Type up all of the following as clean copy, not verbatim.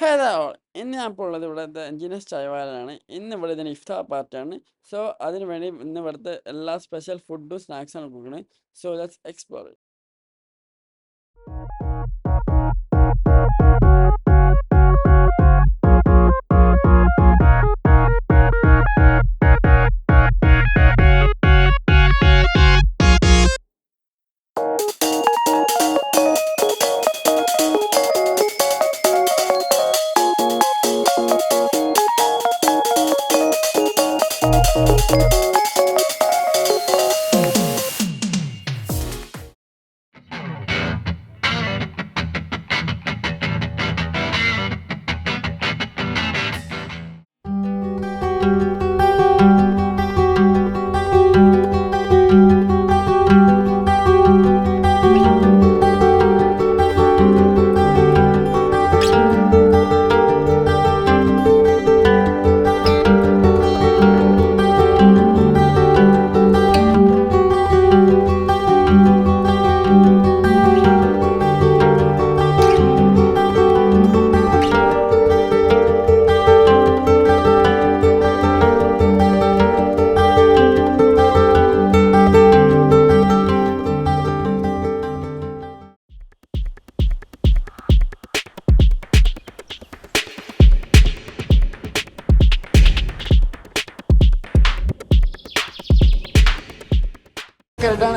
Hello, ഇന്ന് ഞാൻ ഇപ്പോൾ ഉള്ളത് ഇവിടുത്തെ എൻജിനീയർസ് ചായവാലാണ്. ഇന്ന് ഇവിടെ ഇതിന് ഇഫ്താർ പാർട്ടിയാണ്. സോ അതിന് വേണ്ടി ഇന്ന് ഇവിടുത്തെ എല്ലാ സ്പെഷ്യൽ ഫുഡും സ്നാക്സാണ് കൊടുക്കുന്നത്. So let's explore.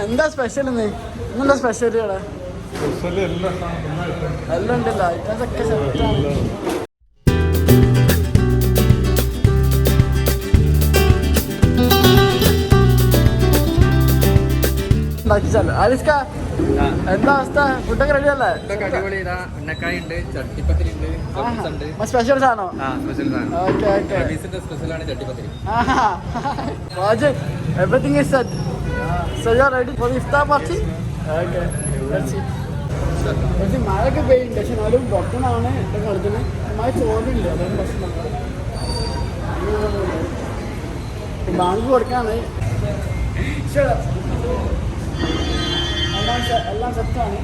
എന്താ സ്പെഷ്യൽ ഇന്നെന്താ സ്പെഷ്യൽ ഇവിടെ? എല്ലാം ഉണ്ടല്ലോ, ഐറ്റംസ് ഒക്കെ സെറ്റാണ്. എന്താ അവസ്ഥ? ഫുഡൊക്കെ റെഡി അല്ലേ? സ്പെഷ്യൽ സാധനോ? Everything is set. So you are ready for the iftar party? Okay, let's see. പക്ഷേ മഴയൊക്കെ പെയ്യുന്നുണ്ട്, പക്ഷെ എന്നാലും പൊട്ടനാണ് എൻ്റെ കളിത്തിന്. മഴ ചോദില്ല, അതൊന്നും പ്രശ്നമാണ്. ബാങ്ക് കൊടുക്കാണ്. എല്ലാം സെറ്റാണ്.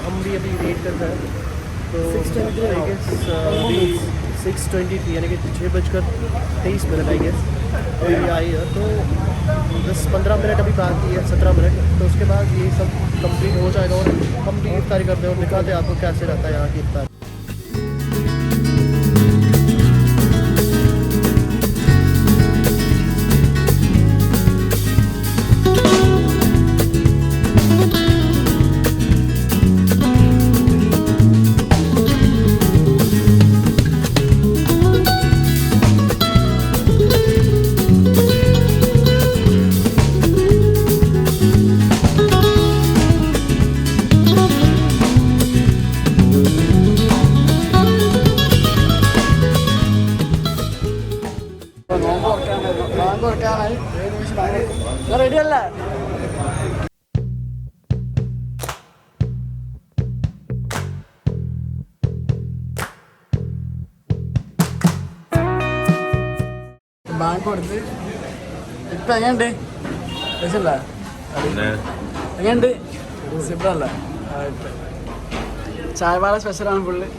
हम भी अभी वेट कर रहे हैं तो 6:23 यानी कि 6:23 आई गेस अभी आई है. तो 10-15 मिनट अभी बाकी है, 17 मिनट. तो उसके बाद ये सब कंप्लीट हो जाएगा और हम भी इफ्तारी करते हैं और दिखाते हैं आपको कैसे रहता है यहाँ की इफ्तारी. റെഡി അല്ലേ? ബാങ്ക് കൊടുത്ത് ഇപ്പൊ എങ്ങനെയുണ്ട്? എങ്ങനെയുണ്ട്? സിബ്രല്ലേ? ചായവാള സ്പെഷ്യലാണ് ഫുള്ള്.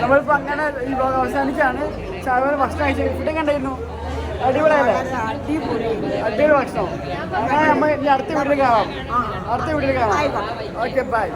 നമ്മളിപ്പോൾ അങ്ങനെ ഈ വ്ലോഗ് അവസാനിക്കുകയാണ്. ചായവാല ഭക്ഷണം കഴിച്ചു. ഫുഡൊക്കെ ഉണ്ടായിരുന്നു, അടിപൊളിയല്ലേ? അടിപൊളി ഭക്ഷണം. അങ്ങനെ നമ്മൾ ഇനി അടുത്ത വീട്ടിൽ കാണാം. Okay, by.